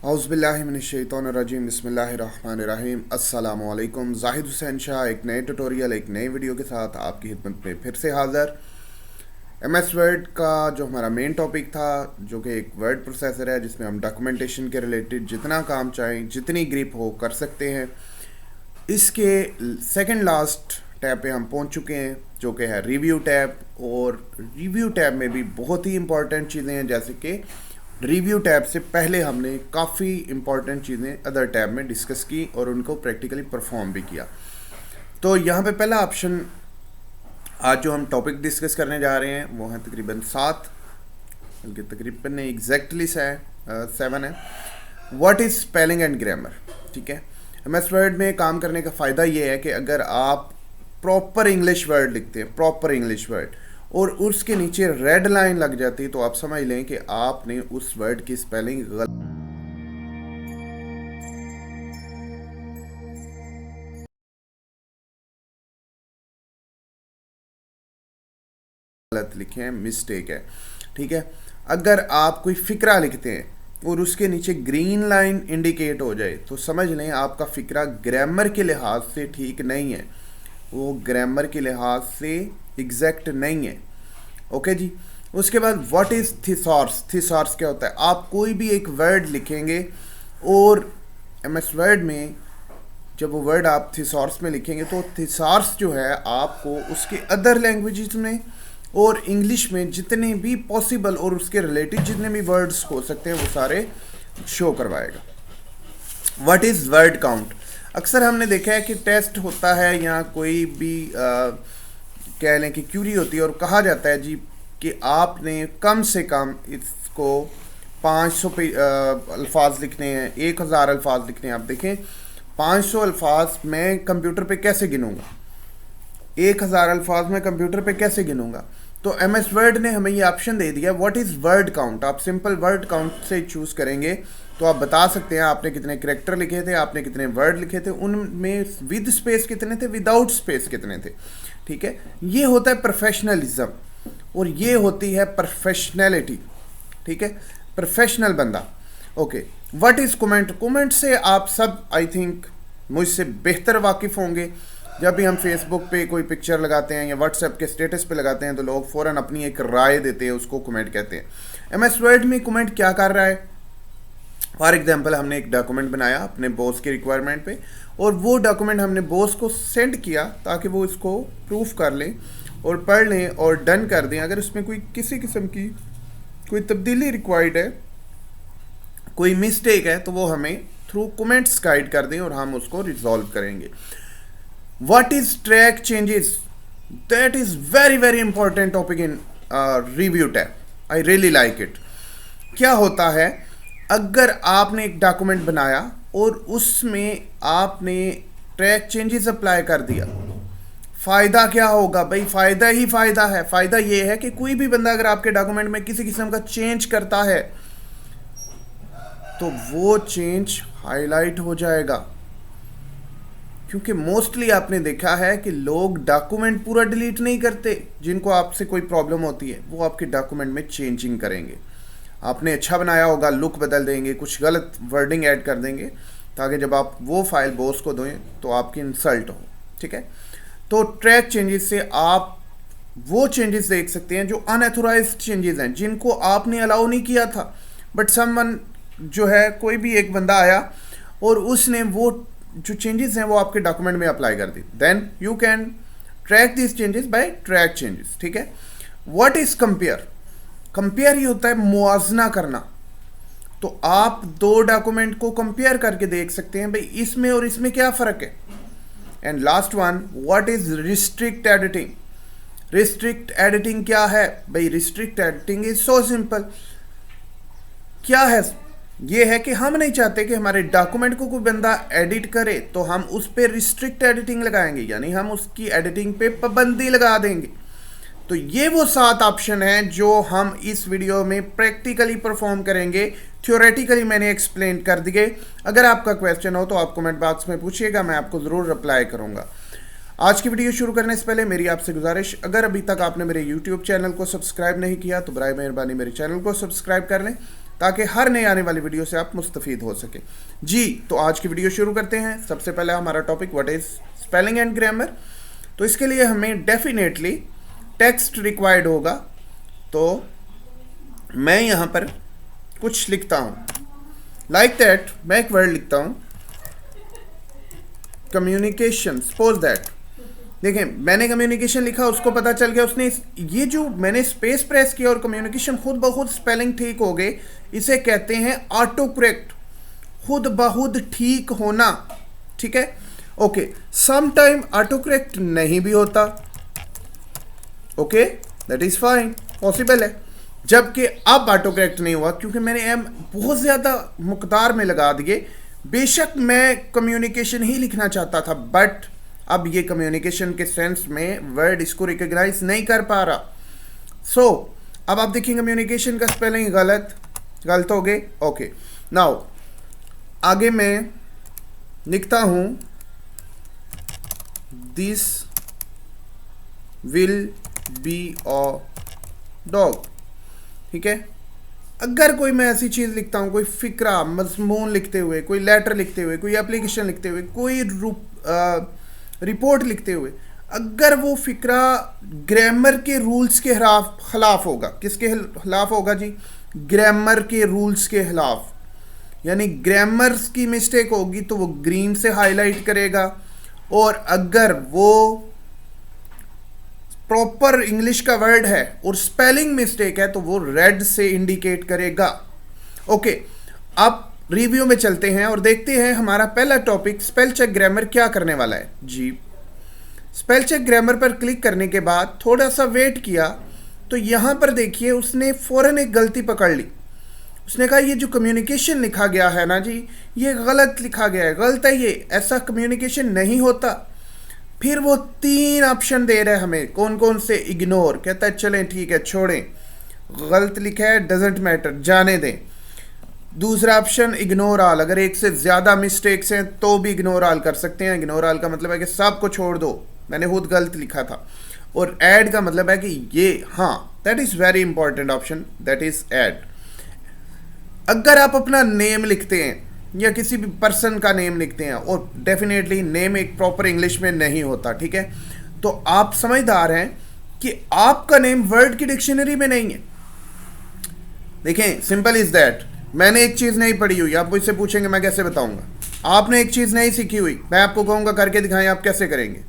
औज़ुबिल्लाहिमिनश्शैतानिर्रजीम बिस्मिल्लाहिर्रहमानिर्रहीम अस्सलामुअलैकुम। जाहिद हुसैन शाह एक नए ट्यूटोरियल एक नए वीडियो के साथ आपकी खिदमत में फिर से हाज़िर। MS वर्ड का जो हमारा मेन टॉपिक था, जो कि एक वर्ड प्रोसेसर है जिसमें हम डॉक्यूमेंटेशन के रिलेटेड जितना काम चाहें, जितनी ग्रिप हो कर सकते हैं। इसके सेकंड लास्ट टैब पे हम पहुंच चुके हैं, जो कि है रिव्यू टैब। और रिव्यू टैब में भी बहुत ही इंपॉर्टेंट चीज़ें हैं, जैसे कि रिव्यू टैब से पहले हमने काफ़ी इंपॉर्टेंट चीज़ें अदर टैब में डिस्कस की और उनको प्रैक्टिकली परफॉर्म भी किया। तो यहाँ पे पहला ऑप्शन, आज जो हम टॉपिक डिस्कस करने जा रहे हैं वो है तकरीबन 7, बल्कि तकरीबन एग्जैक्टली 7 है। What is spelling and grammar. ठीक है, MS वर्ड में काम करने का फ़ायदा ये है कि अगर आप प्रॉपर इंग्लिश वर्ड लिखते हैं, प्रॉपर इंग्लिश वर्ड, और उसके नीचे रेड लाइन लग जाती है, तो आप समझ लें कि आपने उस वर्ड की स्पेलिंग गलत लिखे हैं, मिस्टेक है। ठीक है, अगर आप कोई फ़िक्रा लिखते हैं और उसके नीचे ग्रीन लाइन इंडिकेट हो जाए, तो समझ लें आपका फ़िक्रा ग्रामर के लिहाज से ठीक नहीं है, वो ग्रामर के लिहाज से एग्जैक्ट नहीं है। ओके जी। उसके बाद व्हाट इज़ थिसॉर्स। थिसॉर्स क्या होता है? आप कोई भी एक वर्ड लिखेंगे और MS वर्ड में जब वो वर्ड आप थिसॉर्स में लिखेंगे, तो थिसॉर्स जो है आपको उसके अदर लैंग्वेजेस में और इंग्लिश में जितने भी पॉसिबल और उसके रिलेटेड जितने भी वर्ड्स हो सकते हैं वो सारे शो करवाएगा। What is word count. अक्सर हमने देखा है कि टेस्ट होता है या कोई भी कह लें कि क्यूरी होती है और कहा जाता है जी कि आपने कम से कम इसको 500 अल्फाज लिखने हैं, 1000 अल्फाज लिखने हैं। आप देखें 500 अल्फाज मैं कंप्यूटर पे कैसे गिनूंगा, 1000 अल्फाज में कंप्यूटर पे कैसे गिनूंगा। तो MS वर्ड ने हमें ये ऑप्शन दे दिया, व्हाट इज़ वर्ड काउंट। आप सिंपल वर्ड काउंट से चूज़ करेंगे तो आप बता सकते हैं आपने कितने कैरेक्टर लिखे थे, आपने कितने वर्ड लिखे थे, उनमें विद स्पेस कितने थे, विदाउट स्पेस कितने थे। ठीक है, ये होता है प्रोफेशनलिज्म और ये होती है प्रोफेशनैलिटी। ठीक है, प्रोफेशनल बंदा। Okay, what is comment. Comment से आप सब आई थिंक मुझसे बेहतर वाकिफ़ होंगे। जब भी हम फेसबुक पे कोई पिक्चर लगाते हैं या व्हाट्सएप के स्टेटस पे लगाते हैं, तो लोग फ़ौरन अपनी एक राय देते हैं, उसको कमेंट कहते हैं। MS वर्ड में कमेंट क्या कर रहा है? फॉर एग्जांपल, हमने एक डॉक्यूमेंट बनाया अपने बॉस की रिक्वायरमेंट पे, और वो डॉक्यूमेंट हमने बॉस को सेंड किया ताकि वो इसको प्रूफ कर लें और पढ़ लें और डन कर दें। अगर उसमें कोई किसी किस्म की कोई तब्दीली रिक्वायर्ड है, कोई मिस्टेक है, तो वो हमें थ्रू कमेंट्स गाइड कर दें और हम उसको रिजॉल्व करेंगे। What is track changes. That is very very important topic in review tab. I really like it. क्या होता है, अगर आपने एक डॉक्यूमेंट बनाया और उसमें आपने ट्रैक चेंजेस अप्लाई कर दिया, फ़ायदा क्या होगा भाई? फ़ायदा ही फ़ायदा है। फ़ायदा ये है कि कोई भी बंदा अगर आपके डॉक्यूमेंट में किसी किस्म का चेंज करता है तो वो चेंज हाईलाइट हो जाएगा। क्योंकि मोस्टली आपने देखा है कि लोग डॉक्यूमेंट पूरा डिलीट नहीं करते। जिनको आपसे कोई प्रॉब्लम होती है वो आपके डॉक्यूमेंट में चेंजिंग करेंगे। आपने अच्छा बनाया होगा, लुक बदल देंगे, कुछ गलत वर्डिंग ऐड कर देंगे, ताकि जब आप वो फाइल बॉस को दें तो आपकी इंसल्ट हो। ठीक है, तो ट्रैक चेंजेस से आप वो चेंजेस देख सकते हैं जो अनऑथोराइज्ड चेंजेस हैं, जिनको आपने अलाउ नहीं किया था, बट समवन जो है, कोई भी एक बंदा आया और उसने वो जो चेंजेस हैं वो आपके डॉक्यूमेंट में अप्लाई कर दी। Then you can track this changes by track changes. ठीक है, व्हाट इज कंपेयर। कंपेयर ही होता है मुआवजना करना। तो आप दो डॉक्यूमेंट को कंपेयर करके देख सकते हैं भाई इसमें और इसमें क्या फ़र्क है। And last one, what is restrict editing. Restrict editing क्या है भाई? Restrict editing is so simple. क्या है? ये है कि हम नहीं चाहते कि हमारे डॉक्यूमेंट को कोई बंदा एडिट करे, तो हम उस पर रिस्ट्रिक्ट एडिटिंग लगाएंगे, यानी हम उसकी एडिटिंग पे पाबंदी लगा देंगे। तो ये वो 7 ऑप्शन हैं जो हम इस वीडियो में प्रैक्टिकली परफॉर्म करेंगे। थ्योरेटिकली मैंने एक्सप्लेन कर दिए। अगर आपका क्वेश्चन हो तो आप कमेंट बॉक्स में पूछिएगा, मैं आपको ज़रूर रिप्लाई करूँगा। आज की वीडियो शुरू करने से पहले मेरी आपसे गुजारिश, अगर अभी तक आपने मेरे YouTube चैनल को सब्सक्राइब नहीं किया तो बराए मेहरबानी मेरे चैनल को सब्सक्राइब कर लें, ताकि हर नई आने वाली वीडियो से आप मुस्तफ़ीद हो सके। जी, तो आज की वीडियो शुरू करते हैं। सबसे पहले हमारा topic what is spelling and grammar. तो इसके लिए हमें डेफिनेटली टेक्स्ट रिक्वायर्ड होगा। तो मैं यहाँ पर कुछ लिखता हूँ, लाइक दैट मैं एक वर्ड लिखता हूँ कम्युनिकेशन। सपोज दैट, देखें मैंने कम्युनिकेशन लिखा, उसको पता चल गया, उसने ये जो मैंने स्पेस प्रेस किया और कम्युनिकेशन खुद ब खुद स्पेलिंग ठीक हो गई, इसे कहते हैं ऑटो करेक्ट, खुद ब खुद ठीक होना। ठीक है, okay. Some time auto correct नहीं भी होता, okay, that is fine, possible है। जबकि अब ऑटो करेक्ट नहीं हुआ क्योंकि मैंने एम बहुत ज़्यादा मकदार में लगा दिए। बेशक मैं कम्युनिकेशन ही लिखना चाहता था, बट अब ये कम्युनिकेशन के सेंस में वर्ड इसको रिकॉग्नाइज नहीं कर पा रहा। सो अब आप देखिए कम्युनिकेशन का स्पेलिंग गलत हो गए। ओके, नाउ आगे मैं लिखता हूं this will be a dog. ठीक है, अगर कोई मैं ऐसी चीज़ लिखता हूँ, कोई फिक्रा मजमून लिखते हुए, कोई लेटर लिखते हुए, कोई एप्लीकेशन लिखते हुए, कोई रिपोर्ट लिखते हुए, अगर वो फिक्रा ग्रामर के रूल्स के खिलाफ होगा, किसके खिलाफ होगा जी? ग्रामर के रूल्स के खिलाफ। यानी ग्रामर की मिस्टेक होगी तो वो ग्रीन से हाईलाइट करेगा, और अगर वो प्रॉपर इंग्लिश का वर्ड है और स्पेलिंग मिस्टेक है तो वो रेड से इंडिकेट करेगा। ओके, अब रिव्यू में चलते हैं और देखते हैं हमारा पहला टॉपिक स्पेल चेक ग्रामर क्या करने वाला है। जी, स्पेल चेक ग्रामर पर क्लिक करने के बाद थोड़ा सा वेट किया तो यहाँ पर देखिए उसने फ़ौरन एक गलती पकड़ ली। उसने कहा ये जो कम्युनिकेशन लिखा गया है ना जी, ये गलत लिखा गया है, गलत है, ये ऐसा कम्युनिकेशन नहीं होता। फिर वो 3 ऑप्शन दे रहा है हमें, कौन कौन से? इग्नोर, कहता है चलें ठीक है छोड़ें, गलत लिखा है डजेंट मैटर, जाने दें। दूसरा ऑप्शन इग्नोर ऑल, अगर एक से ज़्यादा मिस्टेक्स हैं तो भी इग्नोर ऑल कर सकते हैं। इग्नोर ऑल का मतलब है कि सब को छोड़ दो, मैंने खुद गलत लिखा था। और ऐड का मतलब है कि ये, हाँ, that is very important option, that is add. अगर आप अपना नेम लिखते हैं या किसी भी पर्सन का नेम लिखते हैं, और डेफिनेटली नेम एक प्रॉपर इंग्लिश में नहीं होता, ठीक है, तो आप समझदार हैं कि आपका नेम वर्ड की डिक्शनरी में नहीं है। देखें, सिंपल इज दैट। मैंने एक चीज़ नहीं पढ़ी हुई, आप मुझसे पूछेंगे मैं कैसे बताऊंगा। आपने एक चीज़ नहीं सीखी हुई, मैं आपको कहूँगा करके दिखाएं, आप कैसे करेंगे?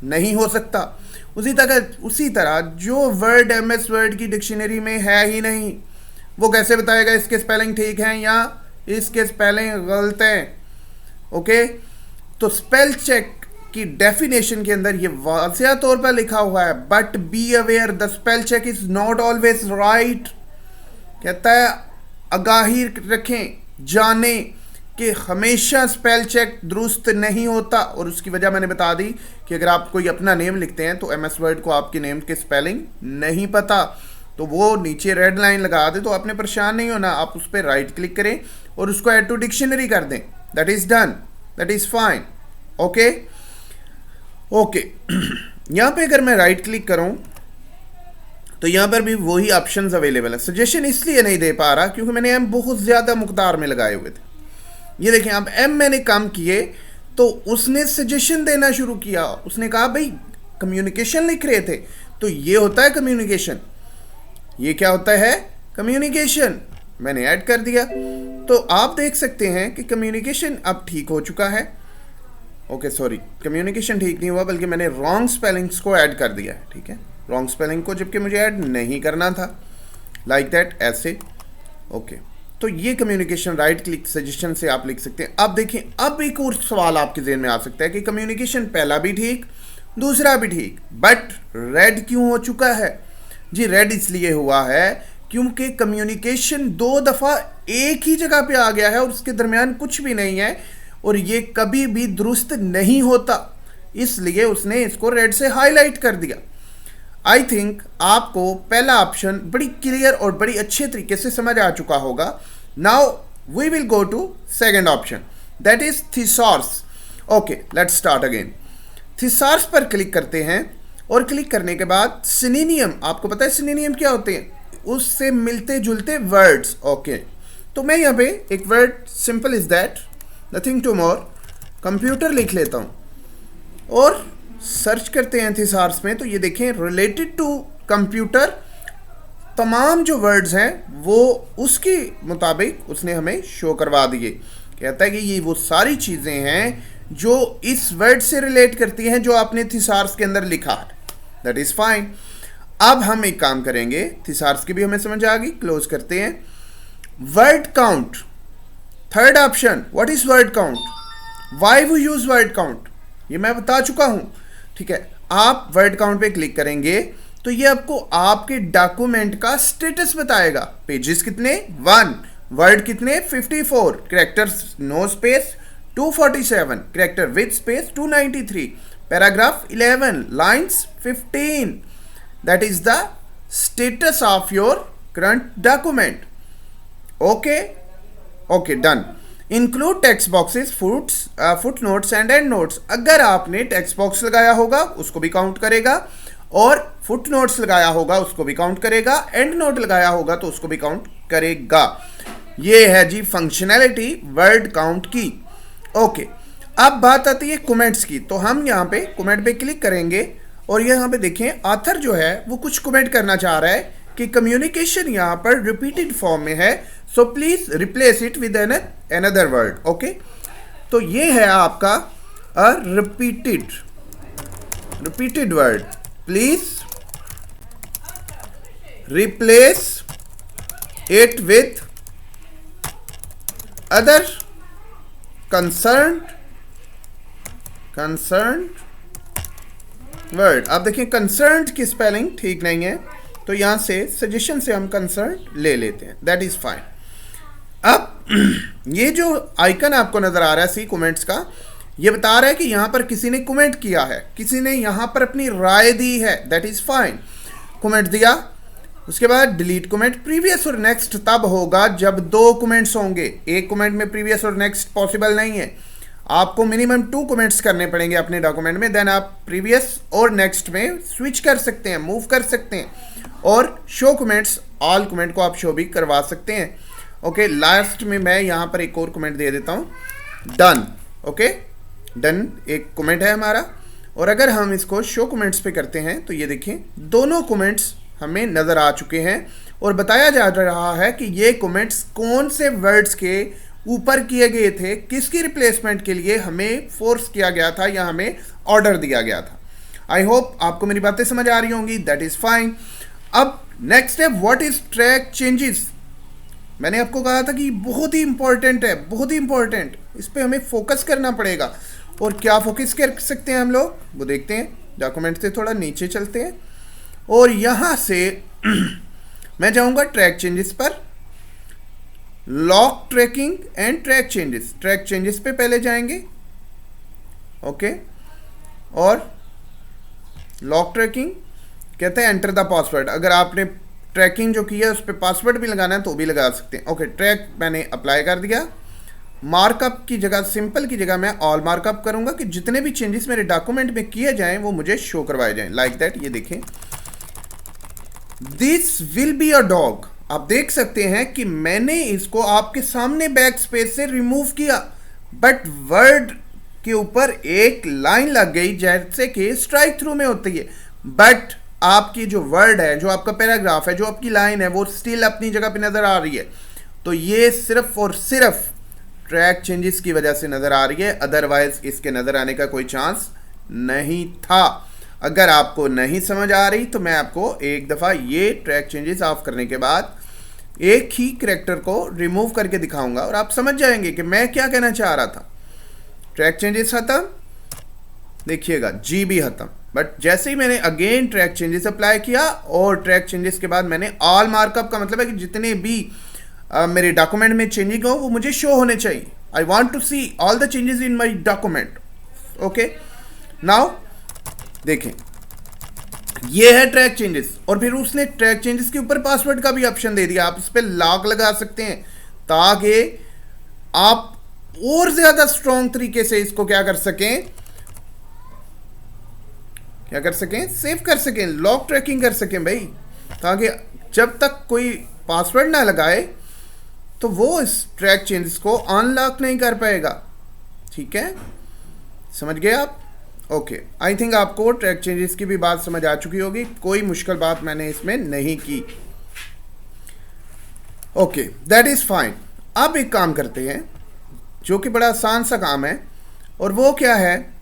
नहीं हो सकता। उसी तरह जो वर्ड MS वर्ड की डिक्शनरी में है ही नहीं, वो कैसे बताएगा इसके स्पेलिंग ठीक हैं या इसके स्पेलिंग गलत हैं? ओके, तो स्पेल चेक की डेफिनेशन के अंदर ये वाज़िया तौर पर लिखा हुआ है, but be aware the spell check is not always right. कहता है आगाही रखें, जाने कि हमेशा स्पेल चेक दुरुस्त नहीं होता। और उसकी वजह मैंने बता दी कि अगर आप कोई अपना नेम लिखते हैं तो MS वर्ड को आपके नेम के स्पेलिंग नहीं पता, तो वो नीचे रेड लाइन लगा दे तो आपने परेशान नहीं होना। आप उस पर राइट क्लिक करें और उसको ऐड टू डिक्शनरी कर दें, that is done, that is fine. Okay okay, यहाँ पे अगर मैं राइट क्लिक करूँ तो यहाँ पर भी वही ऑप्शंस अवेलेबल है। सजेशन इसलिए नहीं दे पा रहा क्योंकि मैंने एम बहुत ज़्यादा मकदार में लगाए हुए थे। ये देखें, अब एम मैंने कम किए तो उसने सजेशन देना शुरू किया। उसने कहा भाई कम्युनिकेशन लिख रहे थे, तो ये होता है कम्युनिकेशन, ये क्या होता है? कम्युनिकेशन। मैंने ऐड कर दिया तो आप देख सकते हैं कि कम्युनिकेशन अब ठीक हो चुका है। ओके सॉरी, कम्युनिकेशन ठीक नहीं हुआ, बल्कि मैंने रॉन्ग स्पेलिंग्स को ऐड कर दिया है। ठीक है, रॉन्ग स्पेलिंग को जबकि मुझे ऐड नहीं करना था, लाइक दैट, ऐसे। ओके, तो ये कम्युनिकेशन राइट क्लिक सजेशन से आप लिख सकते हैं। अब देखें, अब एक और सवाल आपके ज़हन में आ सकता है कि कम्युनिकेशन पहला भी ठीक, दूसरा भी ठीक, बट रेड क्यों हो चुका है? जी, रेड इसलिए हुआ है क्योंकि कम्युनिकेशन 2 दफ़ा एक ही जगह पे आ गया है और उसके दरमियान कुछ भी नहीं है और ये कभी भी दुरुस्त नहीं होता, इसलिए उसने इसको रेड से हाईलाइट कर दिया। आई थिंक आपको पहला ऑप्शन बड़ी क्लियर और बड़ी अच्छे तरीके से समझ आ चुका होगा। Now we will go to second option, that is thesaurus. Okay, let's start again. Thesaurus पर क्लिक करते हैं और क्लिक करने के बाद सिनोनिम, आपको पता है सिनोनिम क्या होते हैं? उससे मिलते जुलते वर्ड्स। ओके, तो मैं यहाँ पे एक word simple is that, nothing to more, computer लिख लेता हूँ और सर्च करते हैं थिसार्स में। तो ये देखें रिलेटेड टू कंप्यूटर तमाम जो वर्ड्स हैं वो उसके मुताबिक उसने हमें शो करवा दिए। कहता है कि ये वो सारी चीज़ें हैं जो इस वर्ड से रिलेट करती हैं जो आपने थिसार्स के अंदर लिखा है। That is fine. अब हम एक काम करेंगे, थिसार्स की भी हमें समझ आ गई, क्लोज करते हैं। Word count, third option, what is word count, why we use word count, ये मैं बता चुका हूं। ठीक है, आप वर्ड काउंट पे क्लिक करेंगे तो ये आपको आपके डॉक्यूमेंट का स्टेटस बताएगा। पेजेस कितने 1, वर्ड कितने 54, characters no space 247, character with space 293, paragraph 11, lines 15। That is the status of your current document. Okay okay, done. Include text boxes, foot notes and end notes. अगर आपने text box लगाया होगा उसको भी count करेगा, और foot notes लगाया होगा उसको भी काउंट करेगा, एंड नोट लगाया होगा तो उसको भी काउंट करेगा। ये है जी फंक्शनैलिटी वर्ड काउंट की। ओके, अब बात आती है कमेंट्स की। तो हम यहाँ पे कमेंट पे क्लिक करेंगे और यहाँ पे देखें ऑथर जो है वो कुछ कमेंट करना चाह रहा है कि कम्युनिकेशन यहाँ पर रिपीटेड फॉर्म में है, so please replace it with another word. Okay, तो ये है आपका a repeated word, please replace it with other concerned word. आप देखिए कंसर्न्ड की स्पेलिंग ठीक नहीं है, तो यहां से सजेशन से हम कंसर्न ले लेते हैं, दैट इज फाइन। अब ये जो आइकन आपको नजर आ रहा है सी कमेंट्स का, ये बता रहा है कि यहां पर किसी ने कमेंट किया है, किसी ने यहां पर अपनी राय दी है, दैट इज फाइन। कमेंट दिया, उसके बाद डिलीट कमेंट। प्रीवियस और नेक्स्ट तब होगा जब 2 कमेंट्स होंगे, एक कमेंट में प्रीवियस और नेक्स्ट पॉसिबल नहीं है। आपको मिनिमम 2 कमेंट्स करने पड़ेंगे अपने डॉक्यूमेंट में, देन आप प्रीवियस और नेक्स्ट में स्विच कर सकते हैं, मूव कर सकते हैं, और शो कमेंट्स, ऑल कमेंट को आप शो भी करवा सकते हैं। ओके, लास्ट में मैं यहाँ पर एक और कमेंट दे देता हूँ, डन। ओके, डन एक कमेंट है हमारा, और अगर हम इसको शो कमेंट्स पे करते हैं तो ये देखें दोनों कमेंट्स हमें नज़र आ चुके हैं, और बताया जा रहा है कि ये कमेंट्स कौन से वर्ड्स के ऊपर किए गए थे, किसकी रिप्लेसमेंट के लिए हमें फोर्स किया गया था या हमें ऑर्डर दिया गया था। आई होप आपको मेरी बातें समझ आ रही होंगी, दैट इज़ फाइन। अब नेक्स्ट है व्हाट इज ट्रैक चेंजेस। मैंने आपको कहा था कि बहुत ही इंपॉर्टेंट है, बहुत ही इंपॉर्टेंट, इस पे हमें फोकस करना पड़ेगा। और क्या फोकस कर सकते हैं हम लोग, वो देखते हैं। डॉक्यूमेंट से थोड़ा नीचे चलते हैं और यहाँ से मैं जाऊँगा ट्रैक चेंजेस पर, lock tracking and track changes. Track changes पे पहले जाएंगे, ओके, और लॉक ट्रैकिंग कहते हैं एंटर द पासवर्ड। अगर आपने ट्रैकिंग जो की है उस पर पासवर्ड भी लगाना है तो भी लगा सकते हैं। ओके, ट्रैक मैंने अप्लाई कर दिया। मार्कअप की जगह, सिंपल की जगह मैं ऑल मार्कअप करूंगा कि जितने भी चेंजेस मेरे डॉक्यूमेंट में किए जाएं वो मुझे शो करवाए जाएं, लाइक दैट। ये देखें, this will be a dog. आप देख सकते हैं कि मैंने इसको आपके सामने बैक स्पेस से रिमूव किया, बट वर्ड के ऊपर एक लाइन लग गई जैसे कि स्ट्राइक थ्रू में होती है, बट आपकी जो वर्ड है, जो आपका पैराग्राफ है, जो आपकी लाइन है, वो स्टिल अपनी जगह पे नज़र आ रही है। तो ये सिर्फ और सिर्फ ट्रैक चेंजेस की वजह से नज़र आ रही है, अदरवाइज इसके नज़र आने का कोई चांस नहीं था। अगर आपको नहीं समझ आ रही तो मैं आपको एक दफ़ा ये ट्रैक चेंजेस ऑफ करने के बाद एक ही कैरेक्टर को रिमूव करके दिखाऊंगा और आप समझ जाएंगे कि मैं क्या कहना चाह रहा था। ट्रैक चेंजेस खत्म, देखिएगा जी भी खत्म, बट जैसे ही मैंने अगेन ट्रैक चेंजेस अप्लाई किया और ट्रैक चेंजेस के बाद मैंने ऑल मार्कअप का मतलब है कि जितने भी मेरे डॉक्यूमेंट में चेंजिंग हो वो मुझे शो होने चाहिए। I want to see all the changes in my document. Okay, now देखें, ये है ट्रैक चेंजेस, और फिर उसने ट्रैक चेंजेस के ऊपर पासवर्ड का भी ऑप्शन दे दिया। आप इस पर लॉक लगा सकते हैं ताकि आप और ज्यादा स्ट्रॉन्ग तरीके से इसको क्या कर सकें, सेव कर सकें, लॉक ट्रैकिंग कर सकें भाई, ताकि जब तक कोई पासवर्ड ना लगाए तो वो इस ट्रैक चेंजेस को अनलॉक नहीं कर पाएगा। ठीक है, समझ गए आप? ओके, आई थिंक आपको ट्रैक चेंजेस की भी बात समझ आ चुकी होगी, कोई मुश्किल बात मैंने इसमें नहीं की। Okay, that is fine. अब एक काम करते हैं जो कि बड़ा आसान सा काम है, और वो क्या है,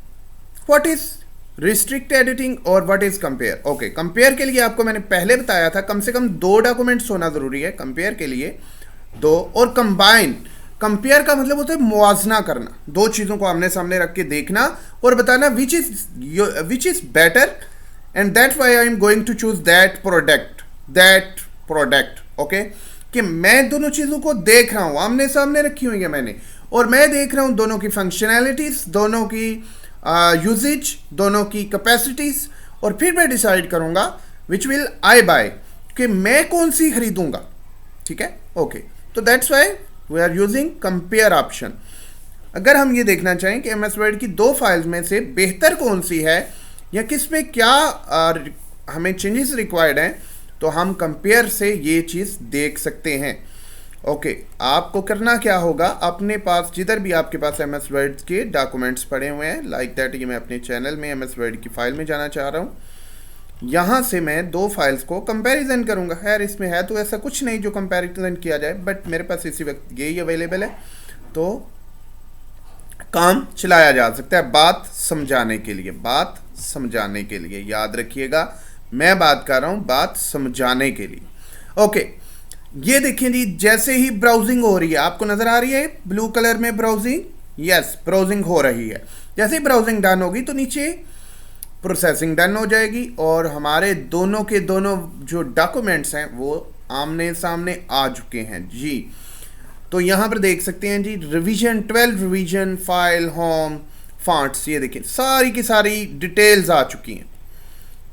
व्हाट इज़ रिस्ट्रिक्ट एडिटिंग और what is compare. Okay, compare के लिए आपको मैंने पहले बताया था कम से कम 2 डॉक्यूमेंट्स होना ज़रूरी है कंपेयर के लिए, 2। और कंबाइन, कंपेयर का मतलब होता है मुआवजना करना, 2 चीज़ों को आमने सामने रख के देखना और बताना which is better, and that why I am going to choose that product. Okay, कि मैं दोनों चीज़ों को देख रहा हूँ, आमने सामने रखी हुई है मैंने, और मैं देख रहा हूँ दोनों की फंक्शनैलिटीज़, दोनों की यूजेज, दोनों की कैपेसिटीज़, और फिर मैं डिसाइड करूँगा विच विल आई बाय, कि मैं कौन सी खरीदूँगा। ठीक है, ओके, तो that's why we are using compare option. अगर हम ये देखना चाहें कि एम एस वर्ड की 2 फाइल्स में से बेहतर कौन सी है या किस में क्या हमें चेंजेस रिक्वायर्ड हैं, तो हम कंपेयर से ये चीज़ देख सकते हैं। ओके, आपको करना क्या होगा, अपने पास जिधर भी आपके पास एम एस वर्ड के डॉक्यूमेंट्स पड़े हुए हैं, लाइक दैट, ये मैं अपने चैनल में एम एस वर्ड की फ़ाइल में जाना चाह रहा हूँ, यहाँ से मैं 2 फाइल्स को कंपैरिजन करूँगा। खैर इसमें है तो ऐसा कुछ नहीं जो कंपैरिजन किया जाए, बट मेरे पास इसी वक्त यही अवेलेबल है, तो काम चलाया जा सकता है बात समझाने के लिए, याद रखिएगा मैं बात कर रहा हूँ बात समझाने के लिए। ओके, ये देखिए जी, जैसे ही ब्राउजिंग हो रही है, आपको नज़र आ रही है ब्लू कलर में ब्राउजिंग, यस ब्राउजिंग हो रही है। जैसे ही ब्राउजिंग डन होगी तो नीचे प्रोसेसिंग डन हो जाएगी और हमारे दोनों के दोनों जो डॉक्यूमेंट्स हैं वो आमने सामने आ चुके हैं जी। तो यहाँ पर देख सकते हैं जी, revision 12 revision file home fonts, ये देखिए सारी की सारी डिटेल्स आ चुकी हैं।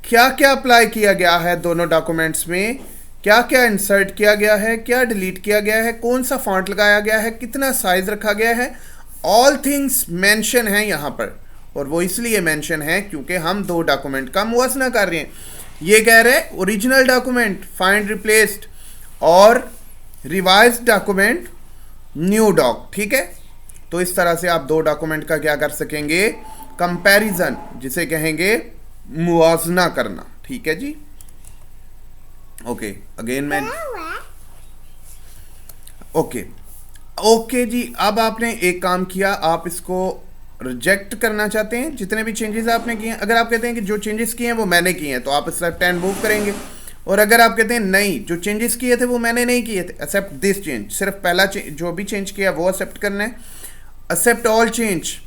क्या क्या अप्लाई किया गया है दोनों डॉक्यूमेंट्स में, क्या क्या इंसर्ट किया गया है, क्या डिलीट किया गया है, कौन सा फॉन्ट लगाया गया है, कितना साइज रखा गया है, ऑल थिंग्स मेंशन है यहाँ पर। और वो इसलिए मेंशन है क्योंकि हम 2 डॉक्यूमेंट का मुआवजा कर रहे हैं। ये कह रहे हैं ओरिजिनल डॉक्यूमेंट फाइंड रिप्लेस्ड और रिवाइज्ड डॉक्यूमेंट न्यू डॉक। ठीक है, तो इस तरह से आप 2 डॉक्यूमेंट का क्या कर सकेंगे, कंपैरिजन, जिसे कहेंगे मुआवजा करना। ठीक है जी, ओके, अगेन मैं ओके जी। अब आपने एक काम किया, आप इसको रिजेक्ट करना चाहते हैं जितने भी चेंजेस आपने किए हैं। अगर आप कहते हैं कि जो चेंजेस किए हैं वो मैंने किए हैं, तो आप इस लेफ्ट हैंड मूव करेंगे। और अगर आप कहते हैं नहीं, जो चेंजेस किए थे वो मैंने नहीं किए थे, एक्सेप्ट दिस चेंज, सिर्फ पहला जो भी चेंज किया वो एक्सेप्ट करना है। एक्सेप्ट ऑल चेंज,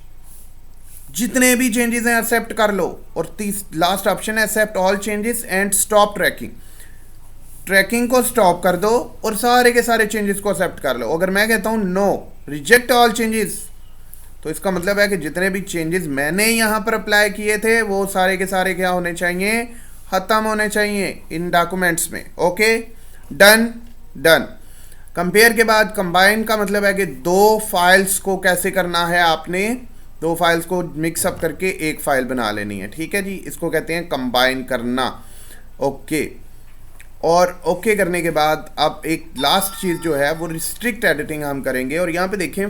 जितने भी चेंजेस हैं एक्सेप्ट कर लो। और लास्ट ऑप्शन है accept all changes and stop tracking, tracking को स्टॉप कर दो और सारे के सारे चेंजेस को एक्सेप्ट कर लो। अगर मैं कहता हूँ नो, रिजेक्ट ऑल चेंजेस, तो इसका मतलब है कि जितने भी चेंजेस मैंने यहाँ पर अप्लाई किए थे वो सारे के सारे क्या होने चाहिए, ख़त्म होने चाहिए इन डॉक्यूमेंट्स में। Okay, done. कंपेयर के बाद कंबाइन का मतलब है कि 2 फाइल्स को कैसे करना है, आपने 2 फाइल्स को मिक्सअप करके एक फाइल बना लेनी है। ठीक है जी, इसको कहते हैं कंबाइन करना। ओके, और ओके करने के बाद अब एक लास्ट चीज़ जो है वो रिस्ट्रिक्ट एडिटिंग हम करेंगे। और यहाँ पे देखें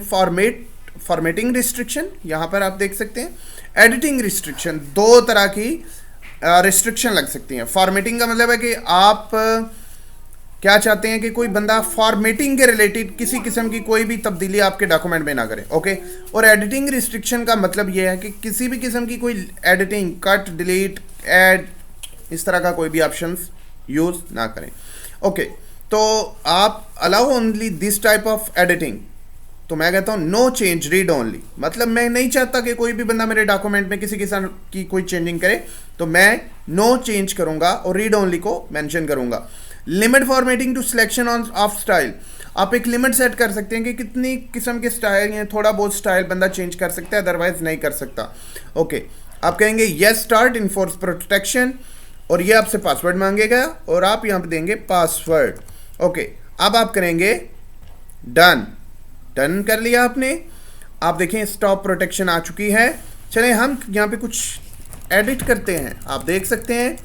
फॉर्मेटिंग रिस्ट्रिक्शन, यहाँ पर आप देख सकते हैं एडिटिंग रिस्ट्रिक्शन, 2 तरह की रिस्ट्रिक्शन लग सकती हैं। फॉर्मेटिंग का मतलब है कि आप क्या चाहते हैं कि कोई बंदा फॉर्मेटिंग के रिलेटेड किसी किस्म की कोई भी तब्दीली आपके डॉक्यूमेंट में ना करे। ओके, और एडिटिंग रिस्ट्रिक्शन का मतलब ये है कि किसी भी किस्म की कोई एडिटिंग, कट, डिलीट, ऐड, इस तरह का कोई भी ऑप्शंस यूज़ ना करें। ओके, तो आप allow only this type of editing, तो मैं कहता हूँ नो चेंज रीड ओनली, मतलब मैं नहीं चाहता कि कोई भी बंदा मेरे डॉक्यूमेंट में किसी किस्म की कोई चेंजिंग करे, तो मैं नो चेंज करूँगा और रीड ओनली को मेंशन करूँगा। Limit formatting to selection of style, आप एक लिमिट सेट कर सकते हैं कि कितनी किस्म के स्टाइल या थोड़ा बहुत स्टाइल बंदा चेंज कर सकता है, अदरवाइज नहीं कर सकता। ओके, आप कहेंगे येस स्टार्ट इनफोर्स प्रोटेक्शन, और ये आपसे पासवर्ड मांगेगा और आप यहाँ पे देंगे पासवर्ड। ओके, अब आप करेंगे डन कर लिया आपने। आप देखें स्टॉप प्रोटेक्शन आ चुकी है। चलें हम यहाँ पे कुछ एडिट करते हैं। आप देख सकते हैं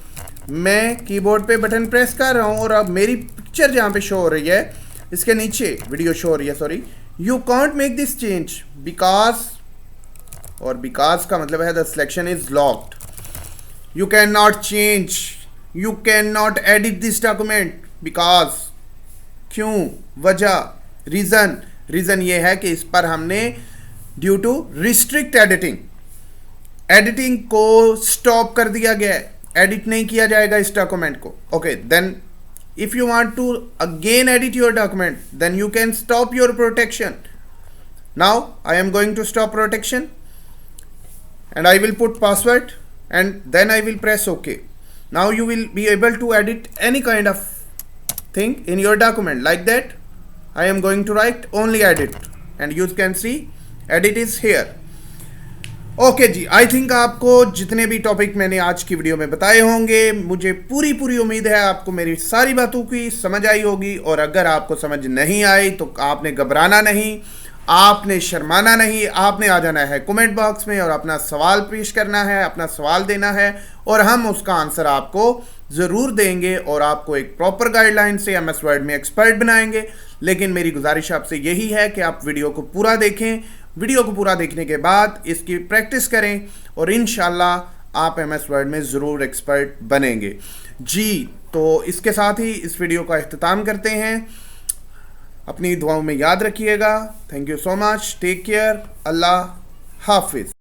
मैं कीबोर्ड पे बटन प्रेस कर रहा हूँ और अब मेरी पिक्चर जहाँ पे शो हो रही है इसके नीचे वीडियो शो हो रही है, sorry, you can't make this change because, और बिकॉज का मतलब है the selection is locked, you can not change, you can not edit this document because, क्यों, वजह, रीजन ये है कि इस पर हमने ड्यू टू रिस्ट्रिक्ट एडिटिंग को स्टॉप कर दिया गया है, एडिट नहीं किया जाएगा इस डॉक्यूमेंट को। Okay, then if you want to again edit your document then you can stop your protection. Now I am going to stop protection and I will put password and then I will press OK. Now you will be able to edit any kind of thing in your document like that. I am going to write only edit and you can see edit is here. Okay जी, I think आपको जितने भी topic मैंने आज की video में बताए होंगे, मुझे पूरी उम्मीद है आपको मेरी सारी बातों की समझ आई होगी। और अगर आपको समझ नहीं आई तो आपने घबराना नहीं, आपने शर्माना नहीं, आपने आ जाना है कमेंट बॉक्स में और अपना सवाल पेश करना है, अपना सवाल देना है और हम उसका आंसर आपको ज़रूर देंगे और आपको एक प्रॉपर गाइडलाइन से MS वर्ड में एक्सपर्ट बनाएंगे। लेकिन मेरी गुजारिश आपसे यही है कि आप वीडियो को पूरा देखें, वीडियो को पूरा देखने के बाद इसकी प्रैक्टिस करें और इंशाल्लाह आप MS वर्ड में ज़रूर एक्सपर्ट बनेंगे जी। तो इसके साथ ही इस वीडियो का इख्तिताम करते हैं। अपनी दुआओं में याद रखिएगा। Thank you so much, take care, अल्लाह हाफिज़।